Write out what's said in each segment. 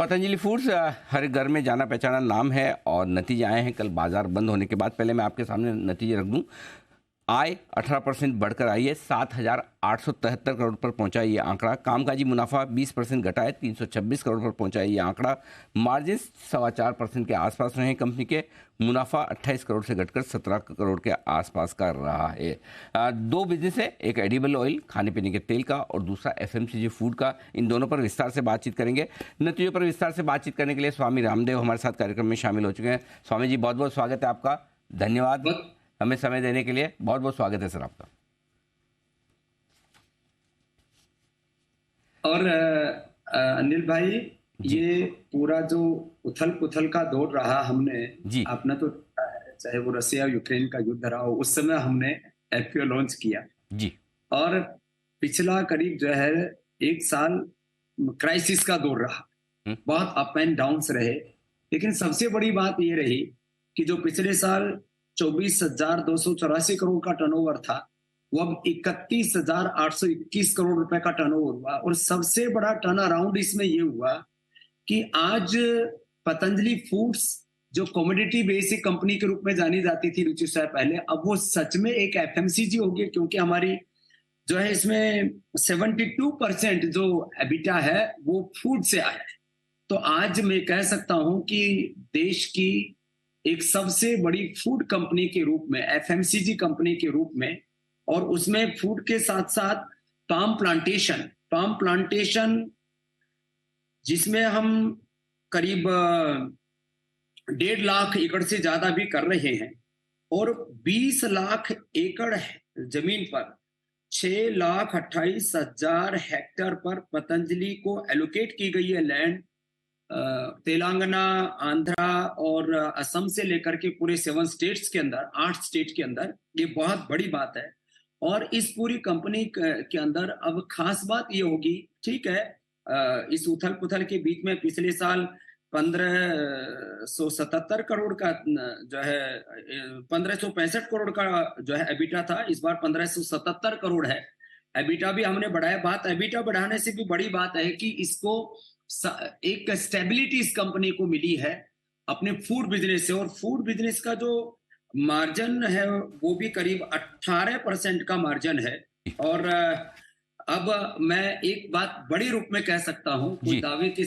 Patanjali foods हर घर में जाना पहचाना नाम है और नतीजे आए हैं कल बाजार बंद होने के बाद। पहले मैं आपके सामने नतीजे रख दूं। आय 18% बढ़कर आई है, 7,873 करोड़ पर पहुंचा ये आंकड़ा। कामकाजी मुनाफा 20% घटा है, 326 करोड़ पर पहुंचा ये आंकड़ा। मार्जिन 4.25% के आसपास रहे कंपनी के। मुनाफा 28 करोड़ से घटकर 17 करोड़ के आसपास का रहा है। दो बिजनेस है, एक एडिबल ऑयल खाने पीने के तेल का और दूसरा एफएमसीजी फूड का। इन दोनों पर विस्तार से बातचीत करेंगे। नतीजों पर विस्तार से बातचीत करने के लिए स्वामी रामदेव हमारे साथ कार्यक्रम में शामिल हो चुके हैं। स्वामी जी, बहुत बहुत स्वागत है आपका। धन्यवाद हमें समय देने के लिए। बहुत बहुत स्वागत है सर आपका। और अनिल भाई, ये पूरा जो उथल पुथल का दौर रहा, हमने अपना तो चाहे वो रसिया यूक्रेन का युद्ध रहा हो, उस समय हमने एफपीओ लॉन्च किया जी। और पिछला करीब जो है 1 साल क्राइसिस का दौर रहा, बहुत अप एंड डाउन्स रहे। लेकिन सबसे बड़ी बात ये रही कि जो पिछले साल 24,284 करोड़ का टर्नओवर था, वो अब 31,821 करोड़ रुपए का टर्नओवर हुआ। और सबसे बड़ा टर्न अराउंड इसमें ये हुआ कि आज पतंजलि फूड्स जो कमोडिटी बेसिक कंपनी के रूप में जानी जाती थी रुचि से पहले, अब वो सच में एक एफएमसीजी हो गई, क्योंकि हमारी जो है इसमें 72% जो एबिटा है वो फूड से आया है। तो आज मैं कह सकता हूं कि देश की एक सबसे बड़ी फूड कंपनी के रूप में, एफएमसीजी कंपनी के रूप में, और उसमें फूड के साथ साथ पाम प्लांटेशन जिसमें हम करीब 1.5 लाख एकड़ से ज्यादा भी कर रहे हैं, और 20 लाख एकड़ जमीन पर 6,28,000 हेक्टेयर पर पतंजलि को एलोकेट की गई है लैंड। तेलंगाना, आंध्रा और असम से लेकर के पूरे 7 स्टेट्स के अंदर, 8 स्टेट के अंदर, ये बहुत बड़ी बात है। और इस पूरी कंपनी के अंदर अब खास बात ये होगी, ठीक है, इस उथल पुथल के बीच में पिछले साल 1,577 करोड़ का जो है 1,565 करोड़ का जो है एबिटा था, इस बार 1,577 करोड़ है। एबिटा भी हमने बढ़ाया। बात एबिटा बढ़ाने से भी बड़ी बात है कि इसको एक स्टेबिलिटी इस कंपनी को मिली है अपने फूड बिजनेस से, और फूड बिजनेस का जो मार्जिन है वो भी करीब 18% का मार्जिन है। और अब मैं एक बात बड़ी रूप में कह सकता हूं, कोई दावे की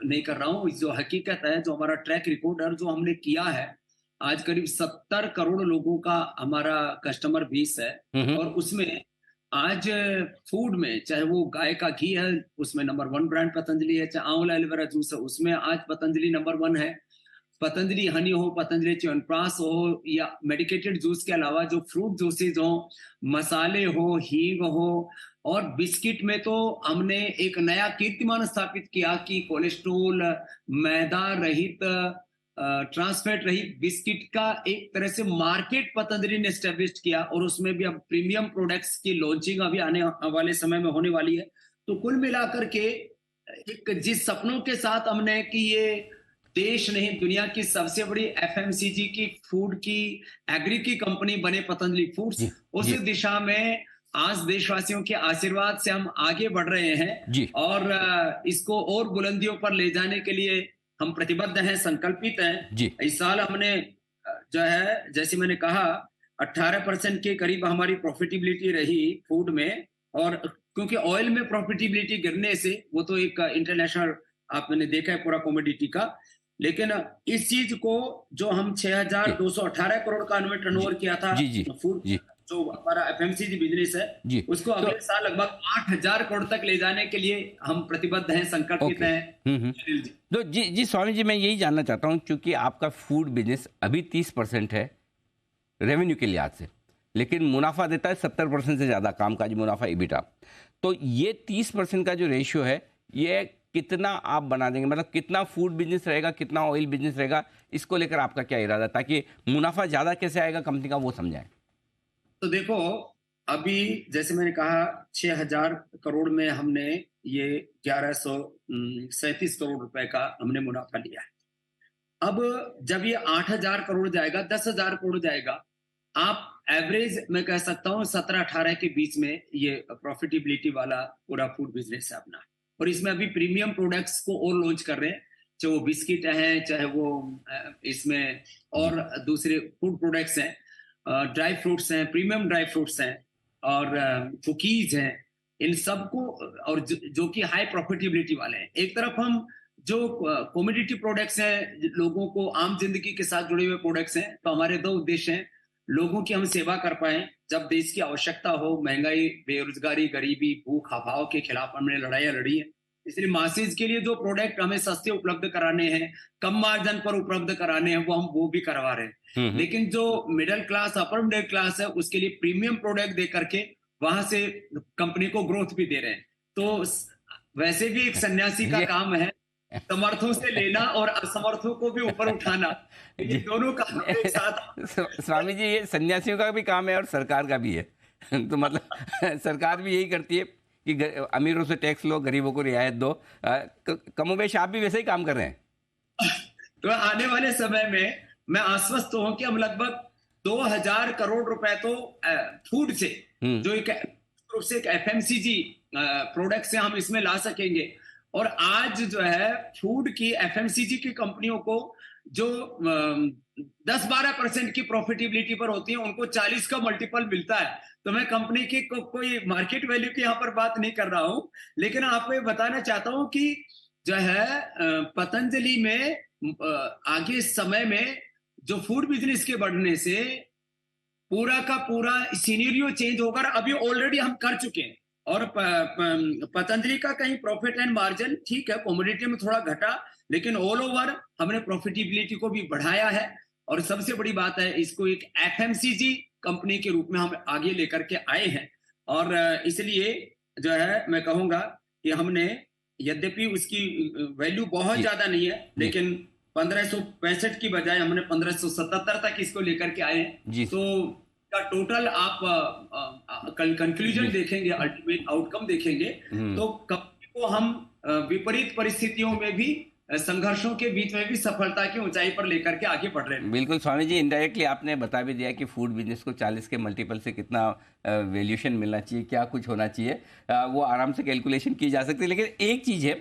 नहीं कर रहा हूं, जो हकीकत है, जो हमारा ट्रैक रिकॉर्ड है, जो हमने किया है, आज करीब 70 करोड़ लोगों का हमारा कस्टमर बेस है। और उसमें आज फूड में चाहे वो गाय का घी है, उसमें नंबर 1 ब्रांड पतंजलि है, चाहे आंवला एलोवेरा जूस है, उसमें आज पतंजलि नंबर 1 है। पतंजलि हनी हो, पतंजलि च्यवनप्राश हो, या मेडिकेटेड जूस के अलावा जो फ्रूट जूसेज हो, मसाले हो, हींग हो, और बिस्किट में तो हमने एक नया कीर्तिमान स्थापित किया कि कोलेस्ट्रोल, मैदा रहित, ट्रांसफैट रहित बिस्किट का एक तरह से मार्केट पतंजलि ने एस्टेब्लिश किया, और उसमें भी अब प्रीमियम प्रोडक्ट्स की लॉन्चिंग अभी आने वाले समय में होने वाली है। तो कुल मिलाकर के एक जिस सपनों के साथ हमने कि ये देश नहीं दुनिया की सबसे बड़ी एफएमसीजी की, फूड की, एग्री की कंपनी बने पतंजलि फूड्स, उस दिशा में आज देशवासियों के आशीर्वाद से हम आगे बढ़ रहे हैं, और इसको और बुलंदियों पर ले जाने के लिए हम प्रतिबद्ध हैं, संकल्पित हैं। इस साल हमने जो है, जैसे मैंने कहा, 18% के करीब हमारी प्रॉफिटेबिलिटी रही फूड में। और क्योंकि ऑयल में प्रॉफिटेबिलिटी गिरने से, वो तो एक इंटरनेशनल आपने देखा है पूरा कमोडिटी का, लेकिन इस चीज को जो हम 6,218 करोड़ का अनुमान टर्नओवर किया था फूड, जो हमारा एफएमसीजी बिजनेस है, उसको अगले साल लगभग 8,000 करोड़ तक ले जाने के लिए हम प्रतिबद्ध हैं, संकल्पित हैं। तो जी स्वामी जी, मैं यही जानना चाहता हूं, क्योंकि आपका फूड बिजनेस अभी 30% है रेवेन्यू के लिहाज से, लेकिन मुनाफा देता है 70% से ज्यादा, कामकाजी मुनाफा एबिटा। तो ये 30% का जो रेशियो है, ये कितना आप बना देंगे? मतलब कितना फूड बिजनेस रहेगा, कितना ऑयल बिजनेस रहेगा, इसको लेकर आपका क्या इरादा, ताकि मुनाफा ज्यादा कैसे आएगा कंपनी का, वो समझाएं। तो देखो, अभी जैसे मैंने कहा 6,000 करोड़ में हमने ये 1,137 करोड़ रुपए का हमने मुनाफा लिया है। अब जब ये 8,000 करोड़ जाएगा, 10,000 करोड़ जाएगा, आप एवरेज मैं कह सकता हूं 17-18 के बीच में ये प्रॉफिटेबिलिटी वाला पूरा फूड बिजनेस है अपना। और इसमें अभी प्रीमियम प्रोडक्ट्स को और लॉन्च कर रहे हैं। चाहे वो बिस्किट हैं, चाहे वो इसमें और दूसरे फूड प्रोडक्ट्स हैं, ड्राई फ्रूट्स हैं, प्रीमियम ड्राई फ्रूट्स हैं और कुकीज हैं, इन सबको और जो कि हाई प्रॉफिटेबिलिटी वाले हैं। एक तरफ हम जो कमोडिटी प्रोडक्ट्स हैं, लोगों को आम जिंदगी के साथ जुड़े हुए प्रोडक्ट्स हैं, तो हमारे दो उद्देश्य हैं। लोगों की हम सेवा कर पाए, जब देश की आवश्यकता हो, महंगाई, बेरोजगारी, गरीबी, भूख, अभाव के खिलाफ हमने लड़ाइयां लड़ी हैं। इसलिए मासेज के लिए जो प्रोडक्ट हमें सस्ते उपलब्ध कराने हैं, कम मार्जिन पर उपलब्ध कराने हैं, वो भी करवा रहे हैं। लेकिन जो middle class, upper middle class है, उसके लिए प्रीमियम प्रोडक्ट दे करके वहां से कंपनी को ग्रोथ भी दे रहे हैं। तो वैसे भी एक सन्यासी का काम है समर्थों से लेना और असमर्थों को भी ऊपर उठाना, ये दोनों काम एक साथ। स्वामी जी, ये सन्यासियों का भी काम है और सरकार का भी है। तो मतलब सरकार भी यही करती है कि अमीरों से टैक्स लो, गरीबों को रियायत दो। कमोबेश आप भी वैसे ही काम कर रहे हैं। तो आने वाले समय में मैं आश्वस्त हूं कि हम लगभग 2000 करोड़ रुपए तो फूड से, जो एक रूप से एक FMCG प्रोडक्ट से हम इसमें ला सकेंगे। और आज जो है फूड की, FMCG की कंपनियों को जो 10-12% की प्रॉफिटेबिलिटी पर होती है, उनको 40 का मल्टीपल मिलता है। तो मैं कंपनी की कोई मार्केट वैल्यू की यहाँ पर बात नहीं कर रहा हूं, लेकिन आपको ये बताना चाहता हूं कि जो है पतंजलि में आगे समय में जो फूड बिजनेस के बढ़ने से पूरा का पूरा सिनेरियो चेंज होगा। अभी ऑलरेडी हम कर चुके हैं। और पतंजलि का कहीं प्रॉफिट एंड मार्जिन ठीक है, कमोडिटी में थोड़ा घटा, लेकिन ऑल ओवर हमने प्रॉफिटेबिलिटी को भी बढ़ाया है। और सबसे बड़ी बात है, इसको एक FMCG कंपनी के रूप में हम आगे लेकर के आए हैं। और इसलिए जो है मैं कहूंगा कि हमने, यद्यपि उसकी वैल्यू बहुत ज्यादा नहीं है, लेकिन 1565 की बजाय हमने 1577 तक इसको लेकर के आए हैं। तो का टोटल आप कंक्लूजन देखेंगे, अल्टीमेट आउटकम देखेंगे, तो कंपनी को हम विपरीत परिस्थितियों में भी, संघर्षों के बीच में भी सफलता की ऊंचाई पर लेकर के आगे बढ़ रहे हैं। बिल्कुल स्वामी जी, इनडायरेक्टली आपने बता भी दिया कि फूड बिजनेस को 40 के मल्टीपल से कितना वैल्यूएशन मिलना चाहिए, क्या कुछ होना चाहिए, वो आराम से कैलकुलेशन की जा सकती है। लेकिन एक चीज़ है,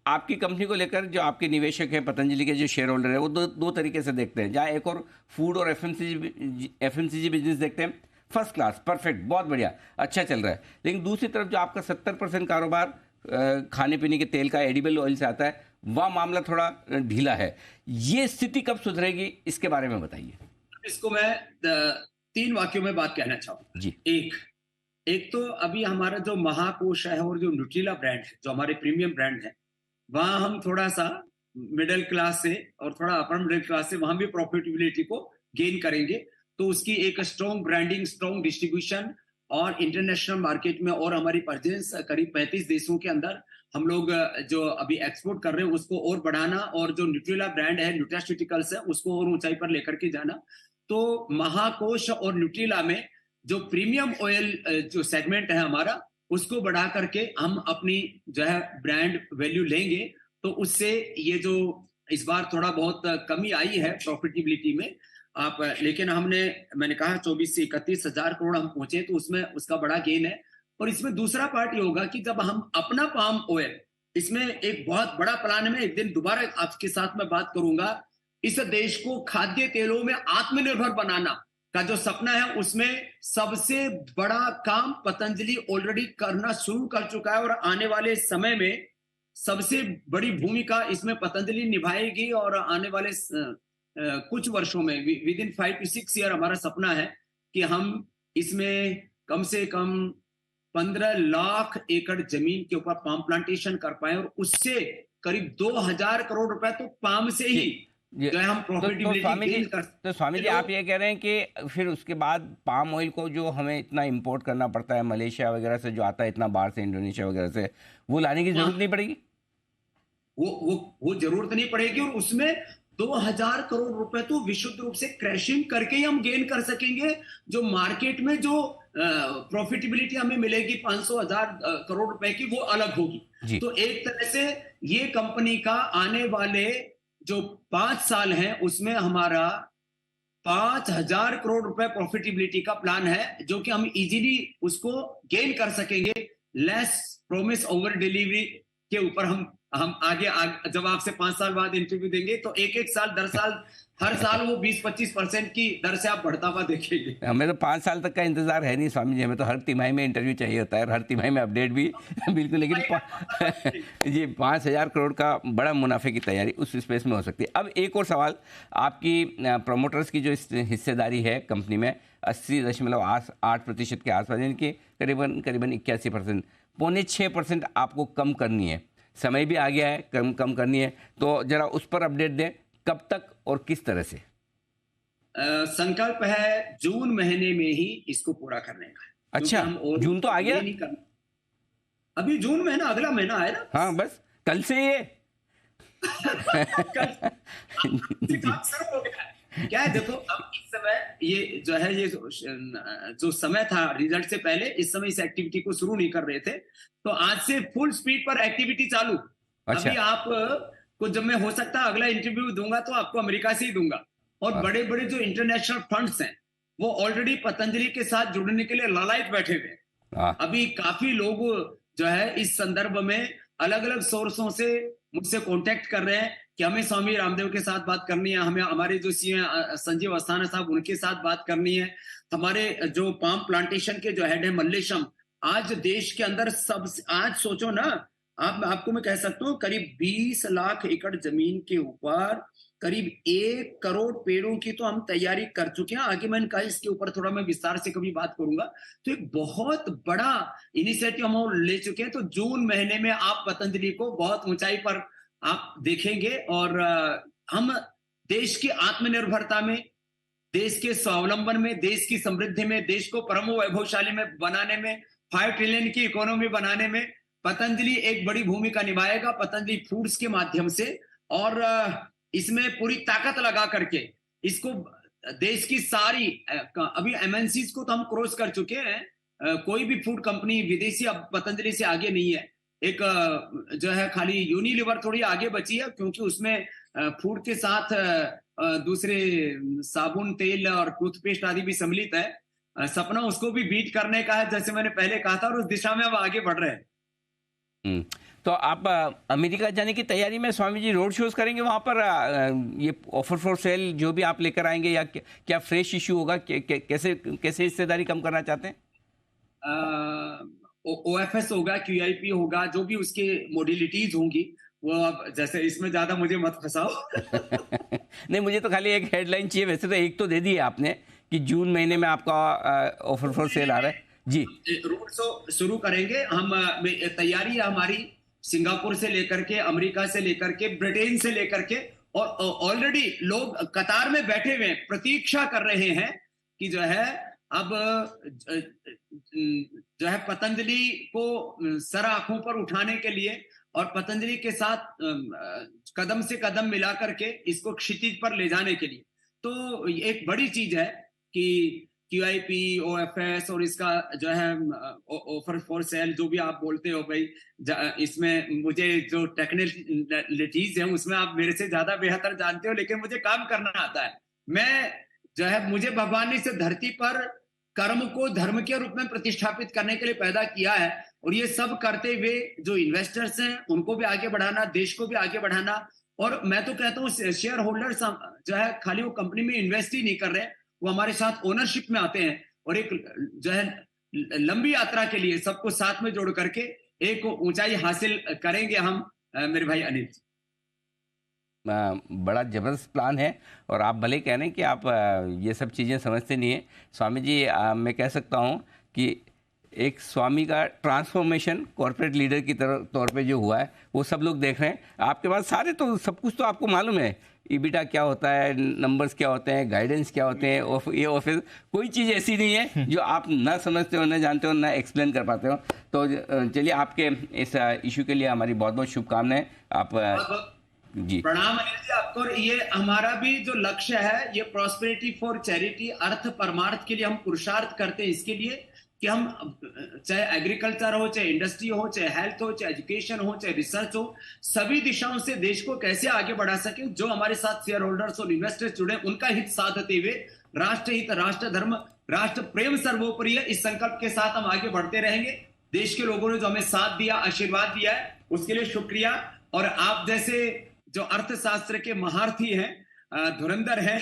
आपकी कंपनी को लेकर जो आपके निवेशक हैं, पतंजलि के जो शेयर होल्डर है, वो दो तरीके से देखते हैं। जहाँ एक और फूड और FMCG बिजनेस देखते हैं, फर्स्ट क्लास, परफेक्ट, बहुत बढ़िया, अच्छा चल रहा है। लेकिन दूसरी तरफ जो आपका 70% कारोबार खाने पीने के तेल का, एडिबल ऑयल से आता है, वह मामला थोड़ा ढीला है। ये स्थिति कब सुधरेगी, इसके बारे में बताइए। इसको मैं 3 वाक्यों में बात कहना चाहूंगा जी। एक तो अभी हमारा जो महाकोश है और जो न्यूट्रिला ब्रांड है, जो हमारे प्रीमियम ब्रांड है, वहां हम थोड़ा सा मिडिल क्लास से और थोड़ा अपर मिडिल क्लास से वहां भी प्रॉफिटेबिलिटी को गेन करेंगे। तो उसकी एक स्ट्रॉन्ग ब्रांडिंग, स्ट्रॉन्ग डिस्ट्रीब्यूशन और इंटरनेशनल मार्केट में, और हमारी प्रेजेंस करीब 35 देशों के अंदर हम लोग जो अभी एक्सपोर्ट कर रहे हैं उसको और बढ़ाना, और जो न्यूट्रिला ब्रांड है, न्यूट्रास्यूटिकल्स है, उसको और ऊंचाई पर लेकर के जाना। तो महाकोश और न्यूट्रिला में जो प्रीमियम ऑयल जो सेगमेंट है हमारा, उसको बढ़ा करके हम अपनी जो है ब्रांड वैल्यू लेंगे। तो उससे ये जो इस बार थोड़ा बहुत कमी आई है प्रॉफिटेबिलिटी में, लेकिन मैंने कहा 24 से 31 हजार करोड़ हम पहुंचे, तो उसमें उसका बड़ा गेन है। और इसमें दूसरा पार्ट ये होगा कि जब हम अपना पाम ऑयल, इसमें एक बहुत बड़ा प्लान है, मैं एक दिन दोबारा आपके साथ में बात करूंगा। इस देश को खाद्य तेलों में आत्मनिर्भर बनाना का जो सपना है, उसमें सबसे बड़ा काम पतंजलि ऑलरेडी करना शुरू कर चुका है। और आने वाले समय में सबसे बड़ी भूमिका इसमें पतंजलि निभाएगी। और आने वाले कुछ वर्षों में, विद इन 5 to 6 ईयर, हमारा सपना है कि हम इसमें कम से कम 15 लाख एकड़ जमीन के ऊपर पाम प्लांटेशन कर पाए, और उससे करीब 2000 करोड़ रुपए तो पाम से ही जो है हम प्रॉफिटेबिलिटी गेन कर। तो स्वामी जी, आप ये कह रहे हैं कि फिर उसके बाद पाम ऑयल को जो हमें इतना इंपोर्ट करना पड़ता है मलेशिया वगैरह से, जो आता है इतना बाहर से, इंडोनेशिया वगैरह से, वो लाने की जरूरत नहीं पड़ेगी? वो जरूरत नहीं पड़ेगी। और उसमें 2000 करोड़ रुपए तो विशुद्ध रूप से क्रैशिंग करके ही हम गेन कर सकेंगे। जो मार्केट में जो प्रॉफिटेबिलिटी हमें मिलेगी 500,000 करोड़ रुपए की, वो अलग होगी। तो एक तरह से ये कंपनी का आने वाले जो 5 साल हैं, उसमें हमारा 5000 करोड़ रुपए प्रॉफिटेबिलिटी का प्लान है, जो कि हम इजीली उसको गेन कर सकेंगे। लेस प्रॉमिस ओवर डिलीवरी के ऊपर हम हम जब आपसे 5 साल बाद इंटरव्यू देंगे तो एक एक साल 10 साल हर साल वो 20-25% की दर से आप बढ़ता हुआ देखेंगे। हमें तो 5 साल तक का इंतजार है नहीं स्वामी जी, हमें तो हर तिमाही में इंटरव्यू चाहिए होता है और हर तिमाही में अपडेट भी बिल्कुल। लेकिन ये 5,000 करोड़ का बड़ा मुनाफे की तैयारी उस स्पेस में हो सकती है। अब एक और सवाल, आपकी प्रोमोटर्स की जो हिस्सेदारी है कंपनी में 80.8% के आसपास, यानी कि करीबन करीबन 81%, 5.6% आपको कम करनी है। समय भी आ गया है, कम करनी है, तो जरा उस पर अपडेट दें, कब तक और किस तरह से? संकल्प है जून महीने में ही इसको पूरा करने का। अच्छा, हम और जून तो आ गया? नहीं करना, अभी जून महीना अगला महीना है ना। हाँ, बस कल से ये काम शुरू हो गया है। क्या है, देखो अब इस समय ये जो है, ये जो समय था रिजल्ट से पहले, इस समय इस एक्टिविटी को शुरू नहीं कर रहे थे, तो आज से फुल स्पीड पर एक्टिविटी चालू। अच्छा। अभी आप को जब मैं हो सकता है अगला इंटरव्यू दूंगा तो आपको अमेरिका से ही दूंगा, और बड़े बड़े जो इंटरनेशनल फंड्स हैं वो ऑलरेडी पतंजलि के साथ जुड़ने के लिए लालायित बैठे हुए हैं। अभी काफी लोग जो है इस संदर्भ में अलग अलग सोर्सों से मुझसे कांटेक्ट कर रहे हैं कि हमें स्वामी रामदेव के साथ बात करनी है, हमें हमारे जो सीएम संजीव अस्थाना साहब उनके साथ बात करनी है, हमारे जो पाम प्लांटेशन के जो हेड है मल्लेशम, आज देश के अंदर सब, आज सोचो ना आपको मैं कह सकता हूँ करीब 20 लाख एकड़ जमीन के ऊपर करीब 1 करोड़ पेड़ों की तो हम तैयारी कर चुके हैं। आगे मैंने कहा इसके ऊपर थोड़ा मैं विस्तार से कभी बात करूंगा। तो एक बहुत बड़ा इनिशिएटिव हम ले चुके हैं। तो जून महीने में आप पतंजलि को बहुत ऊंचाई पर आप देखेंगे, और हम देश की आत्मनिर्भरता में, देश के स्वावलंबन में, देश की समृद्धि में, देश को परम वैभवशाली में बनाने में, 5 ट्रिलियन की इकोनॉमी बनाने में पतंजलि एक बड़ी भूमिका निभाएगा, पतंजलि फूड्स के माध्यम से। और इसमें पूरी ताकत लगा करके इसको देश की सारी, अभी एमएनसीज को तो हम क्रॉस कर चुके हैं, कोई भी फूड कंपनी विदेशी अब पतंजलि से आगे नहीं है। एक जो है खाली यूनिलीवर थोड़ी आगे बची है, क्योंकि उसमें फूड के साथ दूसरे साबुन, तेल और टूथपेस्ट आदि भी सम्मिलित है। सपना उसको भी बीट करने का है, जैसे मैंने पहले कहा था, और उस दिशा में अब आगे बढ़ रहे हैं। तो आप अमेरिका जाने की तैयारी में स्वामी जी रोड शोज करेंगे वहाँ पर? ये ऑफर फॉर सेल जो भी आप लेकर आएंगे, या क्या फ्रेश इशू होगा? कैसे हिस्सेदारी कम करना चाहते हैं? ओएफएस होगा, क्यूआईपी होगा, जो भी उसके मॉड्यूलिटीज होंगी वो, अब जैसे इसमें ज्यादा मुझे मत फंसाओ। नहीं, मुझे तो खाली एक हेडलाइन चाहिए। वैसे तो एक तो दे दी है आपने कि जून महीने में आपका ऑफर फॉर सेल आ रहा है जी। रोड शो शुरू करेंगे हम, तैयारी है हमारी सिंगापुर से लेकर के, अमेरिका से लेकर के, ब्रिटेन से लेकर के, और ऑलरेडी लोग कतार में बैठे हुए प्रतीक्षा कर रहे हैं कि जो है अब जो है पतंजलि को सर आंखों पर उठाने के लिए और पतंजलि के साथ कदम से कदम मिला करके इसको क्षितिज पर ले जाने के लिए। तो एक बड़ी चीज है कि क्यूआईपी, ओएफएस और इसका जो है ऑफर फॉर सेल, जो भी आप बोलते हो भाई, इसमें मुझे जो टेक्निकलिटीज है उसमें आप मेरे से ज्यादा बेहतर जानते हो, लेकिन मुझे काम करना आता है। मैं जो है, मुझे भगवान ने इस धरती पर कर्म को धर्म के रूप में प्रतिष्ठापित करने के लिए पैदा किया है, और ये सब करते हुए जो इन्वेस्टर्स हैं उनको भी आगे बढ़ाना, देश को भी आगे बढ़ाना। और मैं तो कहता हूँ शेयर होल्डर्स जो है खाली वो कंपनी में इन्वेस्ट ही नहीं कर रहे, वो हमारे साथ ओनरशिप में आते हैं, और एक जो है लंबी यात्रा के लिए सबको साथ में जोड़ करके एक ऊंचाई हासिल करेंगे हम, मेरे भाई अनिल। बड़ा जबरदस्त प्लान है, और आप भले कह रहे हैं कि आप ये सब चीज़ें समझते नहीं हैं स्वामी जी। मैं कह सकता हूँ कि एक स्वामी का ट्रांसफॉर्मेशन कॉर्पोरेट लीडर की तौर पे जो हुआ है वो सब लोग देख रहे हैं। आपके पास सारे तो सब कुछ तो आपको मालूम है, ईबिटा क्या होता है, नंबर्स क्या होते हैं, गाइडेंस क्या होते हैं, ये ऑफिस, कोई चीज़ ऐसी नहीं है जो आप ना समझते हो, ना जानते हो, ना एक्सप्लेन कर पाते हो। तो चलिए, आपके इस इशू के लिए हमारी बहुत बहुत शुभकामनाएं। आप जी, प्रणाम अनिल जी आपको। और ये हमारा भी जो लक्ष्य है, ये प्रॉस्पेरिटी फॉर चैरिटी, अर्थ परमार्थ के लिए हम पुरुषार्थ करते हैं, इसके लिए कि हम चाहे एग्रीकल्चर हो, चाहे इंडस्ट्री हो, चाहे हेल्थ हो, चाहे एजुकेशन हो, चाहे रिसर्च हो, सभी दिशाओं से देश को कैसे आगे बढ़ा सके। जो हमारे साथ शेयर होल्डर्स और इन्वेस्टर्स जुड़े, उनका हित साधते हुए राष्ट्र हित, राष्ट्र धर्म, राष्ट्र प्रेम सर्वोपरि है, इस संकल्प के साथ हम आगे बढ़ते रहेंगे। देश के लोगों ने जो हमें साथ दिया, आशीर्वाद दिया है, उसके लिए शुक्रिया। और आप जैसे जो अर्थशास्त्र के महारथी हैं, धुरंधर हैं,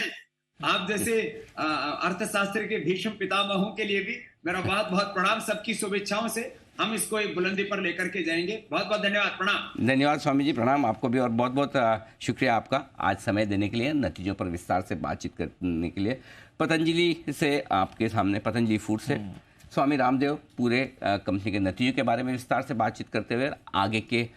आप जैसे अर्थशास्त्र के भीष्म पितामहों के लिए भी मेरा बहुत बहुत प्रणाम। सबकी शुभेच्छाओं से हम इसको एक बुलंदी पर लेकर के जाएंगे। बहुत बहुत धन्यवाद, प्रणाम। धन्यवाद स्वामी जी, प्रणाम आपको भी, और बहुत बहुत शुक्रिया आपका आज समय देने के लिए, नतीजों पर विस्तार से बातचीत करने के लिए। पतंजलि से आपके सामने, पतंजलि फूड से स्वामी रामदेव पूरे कंपनी के नतीजों के बारे में विस्तार से बातचीत करते हुए आगे के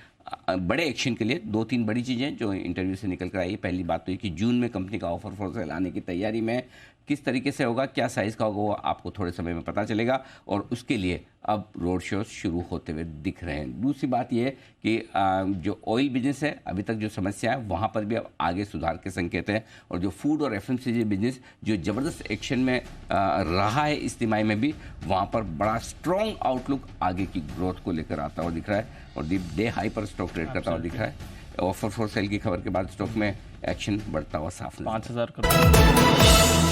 बड़े एक्शन के लिए 2-3 बड़ी चीज़ें जो इंटरव्यू से निकल कर आई। पहली बात तो ये कि जून में कंपनी का ऑफर फॉर सेल आने की तैयारी में, किस तरीके से होगा, क्या साइज़ का होगा, वो आपको थोड़े समय में पता चलेगा, और उसके लिए अब रोड शोज शुरू होते हुए दिख रहे हैं। दूसरी बात ये कि जो ऑयल बिजनेस है, अभी तक जो समस्या है वहाँ पर भी अब आगे सुधार के संकेत हैं, और जो फूड और FMCG बिजनेस जो ज़बरदस्त एक्शन में रहा है इस तिमाही में भी, वहाँ पर बड़ा स्ट्रॉन्ग आउटलुक आगे की ग्रोथ को लेकर आता हुआ दिख रहा है, और डे हाई पर स्टॉक ट्रेड करता हुआ दिख रहा है। ऑफर फॉर सेल की खबर के बाद स्टॉक में एक्शन बढ़ता हुआ साफ नजर 5,000 करोड़